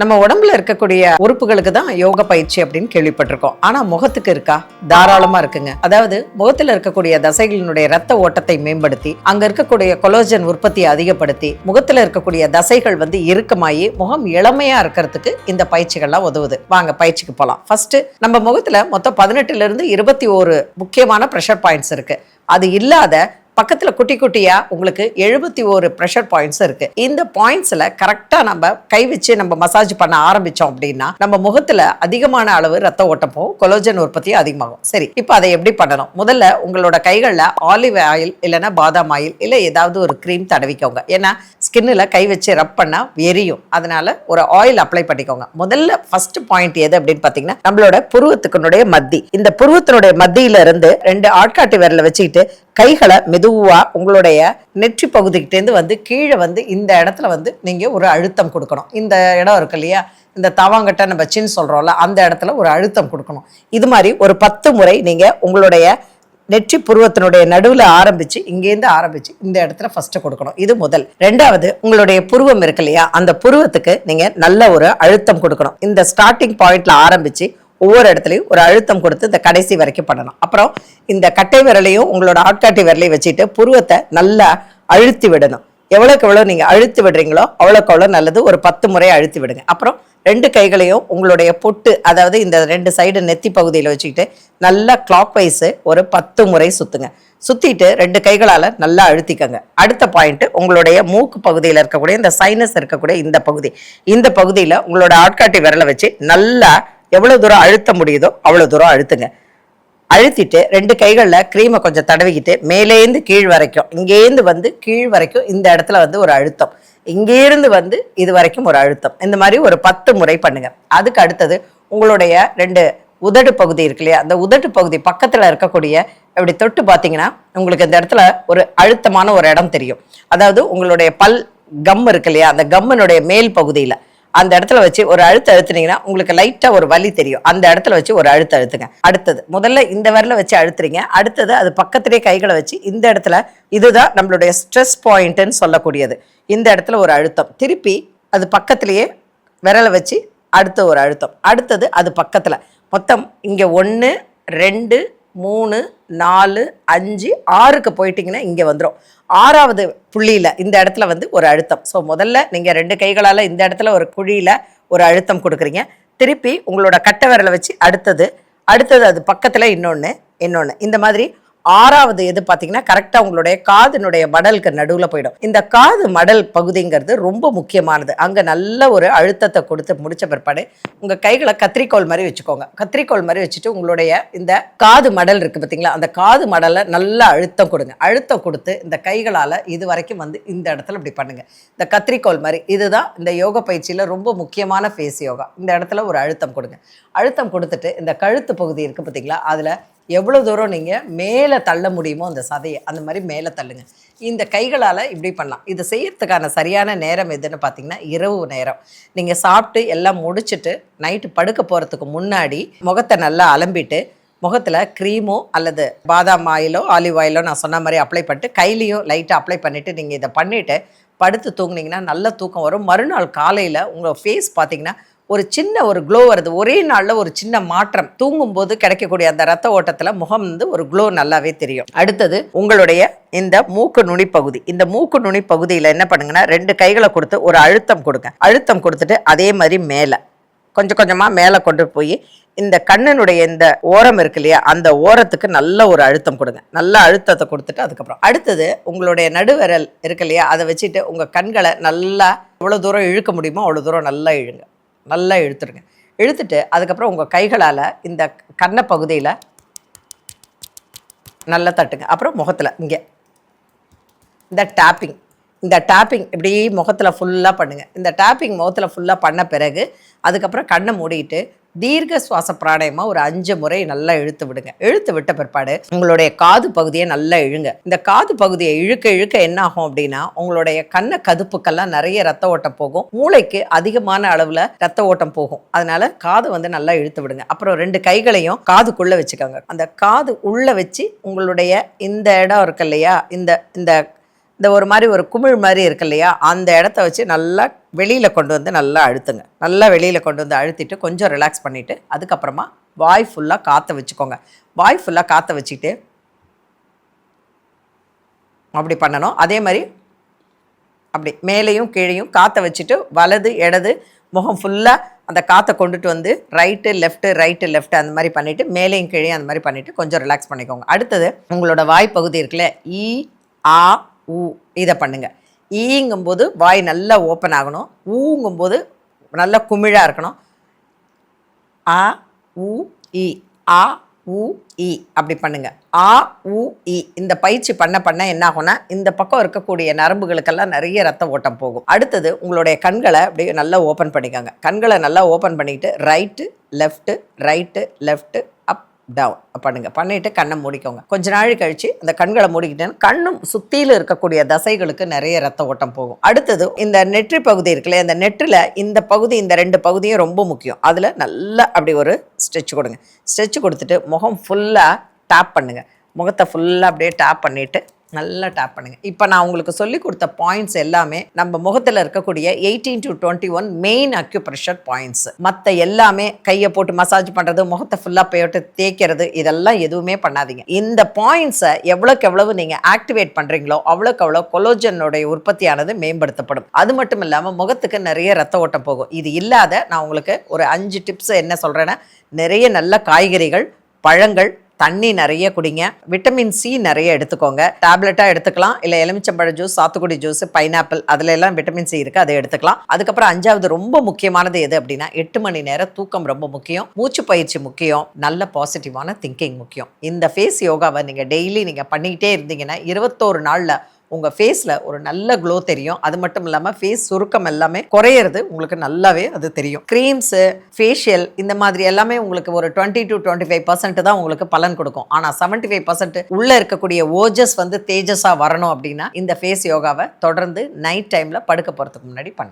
நம்ம உடம்புல இருக்கக்கூடிய உறுப்புகளுக்கு தான் யோக பயிற்சி அப்படின்னு கேள்விப்பட்டிருக்கோம். ஆனா முகத்துக்கு இருக்கா? தாராளமா இருக்குங்க. அதாவது முகத்துல இருக்கக்கூடிய தசைகளினுடைய ரத்த ஓட்டத்தை மேம்படுத்தி, அங்க இருக்கக்கூடிய கொலோஜன் உற்பத்தியை அதிகப்படுத்தி, முகத்துல இருக்கக்கூடிய தசைகள் இறுக்கமாயி முகம் இளமையா இருக்கிறதுக்கு இந்த பயிற்சிகள்லாம் உதவுது. வாங்க பயிற்சிக்கு போலாம். ஃபர்ஸ்ட் நம்ம முகத்துல மொத்தம் 18 இருந்து 21 முக்கியமான ப்ரெஷர் பாயிண்ட்ஸ் இருக்கு. அது இல்லாத பக்கத்துல குட்டி குட்டியா உங்களுக்கு 71 ப்ரெஷர் பாயிண்ட்ஸ் இருக்கு. இந்த பாயிண்ட்ஸ்ல கரெக்டா நம்ம கை வச்சு நம்ம மசாஜ் பண்ண ஆரம்பிச்சோம் அப்படின்னா நம்ம முகத்துல அதிகமான அளவு ரத்த ஓட்டம் போகும், கொலோஜன் உற்பத்தி அதிகமாகும். சரி, இப்போ அதை எப்படி பண்ணணும்? முதல்ல உங்களோட கைகள்ல ஆலிவ் ஆயில் இல்லைன்னா பாதாம் ஆயில் இல்ல ஏதாவது ஒரு கிரீம் தடவிக்கோங்க. ஏன்னா ஸ்கின்ல கை வச்சு ரப் பண்ணா எரியும். அதனால ஒரு ஆயில் அப்ளை பண்ணிக்கோங்க. முதல்ல ஃபர்ஸ்ட் பாயிண்ட் எது அப்படின்னு பாத்தீங்கன்னா நம்மளோட புருவத்துக்குனுடைய மத்தி. இந்த புருவத்தினுடைய மத்தியில இருந்து 2 ஆட்காட்டி விரல வச்சுக்கிட்டு கைகளை மெதுவா உங்களுடைய நெற்றி பகுதிக்கிட்டேருந்து கீழே இந்த இடத்துல நீங்க ஒரு அழுத்தம் கொடுக்கணும். இந்த இடம் இருக்கு இல்லையா, இந்த தவாங்கட்ட நம்ம சின் சொல்றோம்ல, அந்த இடத்துல ஒரு அழுத்தம் கொடுக்கணும். இது மாதிரி ஒரு 10 முறை நீங்க உங்களுடைய நெற்றி புருவத்தினுடைய நடுவுல ஆரம்பிச்சு இங்கேருந்து ஆரம்பிச்சு இந்த இடத்துல ஃபர்ஸ்ட் கொடுக்கணும். இது முதல். ரெண்டாவது, உங்களுடைய புருவம் இருக்கு இல்லையா, அந்த புருவத்துக்கு நீங்க நல்ல ஒரு அழுத்தம் கொடுக்கணும். இந்த ஸ்டார்டிங் பாயிண்ட்ல ஆரம்பிச்சு ஒவ்வொரு இடத்துலையும் ஒரு அழுத்தம் கொடுத்து இந்த கடைசி வரைக்கும் பண்ணணும். அப்புறம் இந்த கட்டை விரலையும் உங்களோட ஆட்காட்டி விரலையும் வச்சுட்டு புருவத்தை நல்லா அழுத்தி விடணும். எவ்வளோக்கு எவ்வளோ நீங்கள் அழுத்தி விடுறீங்களோ அவ்வளோக்கு அவ்வளோ நல்லது. ஒரு 10 முறை அழுத்தி விடுங்க. அப்புறம் 2 கைகளையும் உங்களுடைய பொட்டு, அதாவது இந்த 2 சைடு நெத்தி பகுதியில் வச்சுக்கிட்டு நல்லா கிளாக் வைஸ் ஒரு 10 முறை சுத்துங்க. சுத்திட்டு 2 கைகளால் நல்லா அழுத்திக்கங்க. அடுத்த பாயிண்ட், உங்களுடைய மூக்கு பகுதியில் இருக்கக்கூடிய இந்த சைனஸ் இருக்கக்கூடிய இந்த பகுதியில் உங்களோட ஆட்காட்டி விரலை வச்சு நல்லா எவ்வளவு தூரம் அழுத்த முடியுதோ அவ்வளவு தூரம் அழுத்துங்க. அழுத்திட்டு 2 கைகளில் க்ரீமை கொஞ்சம் தடவிக்கிட்டு மேலேந்து கீழ் வரைக்கும், இங்கேருந்து கீழ் வரைக்கும் இந்த இடத்துல ஒரு அழுத்தம், இங்கேருந்து இது வரைக்கும் ஒரு அழுத்தம். இந்த மாதிரி ஒரு 10 முறை பண்ணுங்க. அதுக்கு அடுத்தது உங்களுடைய 2 உதடு பகுதி இருக்கு இல்லையா, அந்த உதடு பகுதி பக்கத்துல இருக்கக்கூடிய இப்படி தொட்டு பார்த்தீங்கன்னா உங்களுக்கு இந்த இடத்துல ஒரு அழுத்தமான ஒரு இடம் தெரியும். அதாவது உங்களுடைய பல் கம் இருக்கு இல்லையா, அந்த கம்மினுடைய மேல் பகுதியில அந்த இடத்துல வச்சு ஒரு அழுத்தினீங்கன்னா உங்களுக்கு லைட்டா ஒரு வலி தெரியும். அந்த இடத்துல வச்சு ஒரு அழுத்துங்க. அடுத்தது, முதல்ல இந்த விரல வச்சு அழுத்துறீங்க. அடுத்தது அது பக்கத்திலே கைகளை வச்சு இந்த இடத்துல, இதுதான் நம்மளுடைய ஸ்ட்ரெஸ் பாயிண்ட்னு சொல்லக்கூடியது. இந்த இடத்துல ஒரு அழுத்தம். திருப்பி அது பக்கத்திலேயே விரலை வச்சு அடுத்த ஒரு அழுத்தம். அடுத்தது அது பக்கத்துல. மொத்தம் இங்க 1 2 3 4 5 6க்கு போயிட்டீங்கன்னா இங்க வந்துடும். 6வது புள்ளியில இந்த இடத்துல ஒரு அழுத்தம். ஸோ முதல்ல நீங்க 2 கைகளால இந்த இடத்துல ஒரு குழியில ஒரு அழுத்தம் கொடுக்குறீங்க. திருப்பி உங்களோட கட்டை விரலை வச்சு அடுத்தது அது பக்கத்துல இன்னொன்னு. இந்த மாதிரி 6வது எது பார்த்தீங்கன்னா கரெக்டாக உங்களுடைய காதினுடைய மடலுக்கு நடுவில் போயிடும். இந்த காது மடல் பகுதிங்கிறது ரொம்ப முக்கியமானது. அங்கே நல்ல ஒரு அழுத்தத்தை கொடுத்து முடிச்ச பிற்பாடு உங்கள் கைகளை கத்திரிக்கோள் மாதிரி வச்சுக்கோங்க. கத்திரிக்கோள் மாதிரி வச்சுட்டு உங்களுடைய இந்த காது மடல் இருக்குது பார்த்தீங்களா, அந்த காது மடலை நல்லா அழுத்தம் கொடுங்க. அழுத்தம் கொடுத்து இந்த கைகளால் இது வரைக்கும் இந்த இடத்துல இப்படி பண்ணுங்க. இந்த கத்திரிக்கோள் மாதிரி. இதுதான் இந்த யோக பயிற்சியில் ரொம்ப முக்கியமான ஃபேஸ் யோகா. இந்த இடத்துல ஒரு அழுத்தம் கொடுங்க. அழுத்தம் கொடுத்துட்டு இந்த கழுத்து பகுதி இருக்குது பார்த்தீங்களா, அதில் எவ்வளோ தூரம் நீங்கள் மேலே தள்ள முடியுமோ அந்த சதையை அந்த மாதிரி மேலே தள்ளுங்க. இந்த கைகளால் இப்படி பண்ணலாம். இது செய்யறதுக்கான சரியான நேரம் எதுன்னு பார்த்தீங்கன்னா இரவு நேரம். நீங்கள் சாப்பிட்டு எல்லாம் முடிச்சுட்டு நைட்டு படுக்க போகிறதுக்கு முன்னாடி முகத்தை நல்லா அலம்பிட்டு முகத்தில் க்ரீமோ அல்லது பாதாம் ஆயிலோ ஆலிவ் ஆயிலோ நான் சொன்ன மாதிரி அப்ளை பண்ணிட்டு கையிலையும் லைட்டாக அப்ளை பண்ணிவிட்டு நீங்கள் இதை பண்ணிவிட்டு படுத்து தூங்குனீங்கன்னா நல்ல தூக்கம் வரும். மறுநாள் காலையில் உங்கள் ஃபேஸ் பார்த்தீங்கன்னா ஒரு சின்ன ஒரு க்ளோ வருது. ஒரே நாளில் ஒரு சின்ன மாற்றம். தூங்கும்போது கிடைக்கக்கூடிய அந்த ரத்த ஓட்டத்தில் முகம் ஒரு க்ளோ நல்லாவே தெரியும். அடுத்தது உங்களுடைய இந்த மூக்கு நுனி பகுதி. இந்த மூக்கு நுனி பகுதியில் என்ன பண்ணுங்கன்னா 2 கைகளை கொடுத்து ஒரு அழுத்தம் கொடுங்க. அழுத்தம் கொடுத்துட்டு அதே மாதிரி மேலே கொஞ்சம் கொஞ்சமாக மேலே கொண்டு போய் இந்த கண்ணனுடைய இந்த ஓரம் இருக்கு இல்லையா, அந்த ஓரத்துக்கு நல்ல ஒரு அழுத்தம் கொடுங்க. நல்ல அழுத்தத்தை கொடுத்துட்டு அதுக்கப்புறம் அடுத்தது உங்களுடைய நடுவிரல் இருக்கு இல்லையா, அதை வச்சுட்டு உங்கள் கண்களை நல்லா எவ்வளோ தூரம் இழுக்க முடியுமோ அவ்வளோ தூரம் நல்லா இழுங்க. நல்லா இழுத்துருங்க. இழுத்துட்டு அதுக்கப்புறம் உங்கள் கைகளால் இந்த கண்ணை பகுதியில் நல்லா தட்டுங்க. அப்புறம் முகத்தில் இங்கே இந்த டேப்பிங் இப்படி முகத்தில் ஃபுல்லாக பண்ணுங்கள். இந்த டேப்பிங் முகத்தில் ஃபுல்லாக பண்ண பிறகு அதுக்கப்புறம் கண்ணை மூடிட்டு தீர்க்க சுவாச பிராணாயமாக ஒரு 5 முறை நல்லா இழுத்து விடுங்க. இழுத்து விட்ட பிற்பாடு உங்களுடைய காது பகுதியை நல்லா இழுங்க. இந்த காது பகுதியை இழுக்க என்ன ஆகும் அப்படின்னா உங்களுடைய கண்ண கதுப்புக்கெல்லாம் நிறைய ரத்த ஓட்டம் போகும். மூளைக்கு அதிகமான அளவில் ரத்த ஓட்டம் போகும். அதனால காது நல்லா இழுத்து விடுங்க. அப்புறம் 2 கைகளையும் காதுக்குள்ளே வச்சுக்கோங்க. அந்த காது உள்ளே வச்சு உங்களுடைய இந்த இடம் இருக்கு இல்லையா, இந்த இந்த ஒரு மாதிரி ஒரு குமிழ் மாதிரி இருக்கு இல்லையா, அந்த இடத்த வச்சு நல்லா வெளியில் கொண்டு வந்து நல்லா அழுத்துங்க. நல்லா வெளியில் கொண்டு வந்து அழுத்திட்டு கொஞ்சம் ரிலாக்ஸ் பண்ணிவிட்டு அதுக்கப்புறமா வாய் ஃபுல்லாக காற்ற வச்சுக்கோங்க. வாய் ஃபுல்லாக காற்ற வச்சுக்கிட்டு அப்படி பண்ணணும். அதே மாதிரி அப்படி மேலேயும் கீழேயும் காற்ற வச்சுட்டு வலது இடது முகம் ஃபுல்லாக அந்த காற்றை கொண்டுட்டு வந்து ரைட்டு லெஃப்ட்டு அந்த மாதிரி பண்ணிவிட்டு மேலேயும் கீழேயும் அந்த மாதிரி பண்ணிவிட்டு கொஞ்சம் ரிலாக்ஸ் பண்ணிக்கோங்க. அடுத்தது உங்களோட வாய் பகுதி இருக்குல்ல, ஈ ஆ ஊ இதை பண்ணுங்கள். ஈங்கும்போது வாய் நல்லா ஓப்பன் ஆகணும், ஊங்கும்போது நல்லா குமிழாக இருக்கணும். ஆ ஊ இ ஆ ஊ இ அப்படி பண்ணுங்க. ஆ ஊ இ இந்த பயிற்சி பண்ண என்ன ஆகும்னா இந்த பக்கம் இருக்கக்கூடிய நரம்புகளுக்கெல்லாம் நிறைய ரத்த ஓட்டம் போகும். அடுத்தது உங்களுடைய கண்களை அப்படியே நல்லா ஓப்பன் பண்ணிக்கோங்க. கண்களை நல்லா ஓப்பன் பண்ணிட்டு ரைட்டு லெஃப்ட்டு அப் டவுன் பண்ணுங்க. பண்ணிட்டு கண்ணை மூடிக்கோங்க. கொஞ்ச நாள் கழிச்சு அந்த கண்களை மூடிக்கிட்டேன்னு கண்ணும் சுத்தியில இருக்கக்கூடிய தசைகளுக்கு நிறைய ரத்த ஓட்டம் போகும். அடுத்தது இந்த நெற்றி பகுதி இருக்குல்ல, இந்த நெற்றில இந்த பகுதி இந்த 2 பகுதியும் ரொம்ப முக்கியம். அதுல நல்லா அப்படி ஒரு ஸ்ட்ரெச் கொடுங்க. ஸ்ட்ரெச் கொடுத்துட்டு முகம் ஃபுல்லா டேப் பண்ணுங்க. முகத்தை ஃபுல்லா அப்படியே டேப் பண்ணிட்டு நல்லா டேப் பண்ணுங்க. இப்போ நான் உங்களுக்கு சொல்லி கொடுத்த பாயிண்ட்ஸ் எல்லாமே நம்ம முகத்தில் இருக்கக்கூடிய 18 to 21 மெயின் அக்யூப்ரெஷர் பாயிண்ட்ஸ். மற்ற எல்லாமே கையை போட்டு மசாஜ் பண்ணுறது, முகத்தை ஃபுல்லாக போட்டு தேய்க்கிறது, இதெல்லாம் எதுவுமே பண்ணாதீங்க. இந்த பாயிண்ட்ஸை எவ்வளோக்கு எவ்வளவு நீங்கள் ஆக்டிவேட் பண்ணுறீங்களோ அவ்வளோக்கு அவ்வளோ கொலோஜனுடைய உற்பத்தியானது மேம்படுத்தப்படும். அது மட்டும் இல்லாமல் முகத்துக்கு நிறைய ரத்த ஓட்டம் போகும். இது இல்லாத நான் உங்களுக்கு ஒரு 5 டிப்ஸ் என்ன சொல்கிறேன்னா, நிறைய நல்ல காய்கறிகள், பழங்கள், தண்ணி நிறைய குடிங்க, விட்டமின் சி நிறைய எடுத்துக்கோங்க. டேப்லெட்டாக எடுத்துக்கலாம், இல்லை எலுமிச்சம்பழ ஜூஸ், சாத்துக்குடி ஜூஸ், பைனாப்பிள் அதில் எல்லாம் விட்டமின் சி இருக்குது, அதை எடுத்துக்கலாம். அதுக்கப்புறம் 5வது ரொம்ப முக்கியமானது எது அப்படின்னா 8 மணி நேரம் தூக்கம் ரொம்ப முக்கியம், மூச்சு பயிற்சி முக்கியம், நல்ல பாசிட்டிவான திங்கிங் முக்கியம். இந்த ஃபேஸ் யோகாவை நீங்கள் டெய்லி நீங்கள் பண்ணிக்கிட்டே இருந்தீங்கன்னா 21 நாளில் உங்கள் ஃபேஸில் ஒரு நல்ல க்ளோ தெரியும். அது மட்டும் இல்லாமல் ஃபேஸ் சுருக்கம் எல்லாமே குறையிறது உங்களுக்கு நல்லாவே அது தெரியும். க்ரீம்ஸு, ஃபேஷியல் இந்த மாதிரி எல்லாமே உங்களுக்கு ஒரு 20 to 25% தான் உங்களுக்கு பலன் கொடுக்கும். ஆனால் 75% உள்ளே இருக்கக்கூடிய ஓஜஸ் வந்து தேஜஸாக வரணும் அப்படின்னா இந்த ஃபேஸ் யோகாவை தொடர்ந்து நைட் டைமில் படுக்க போகிறதுக்கு முன்னாடி பண்ணுங்க.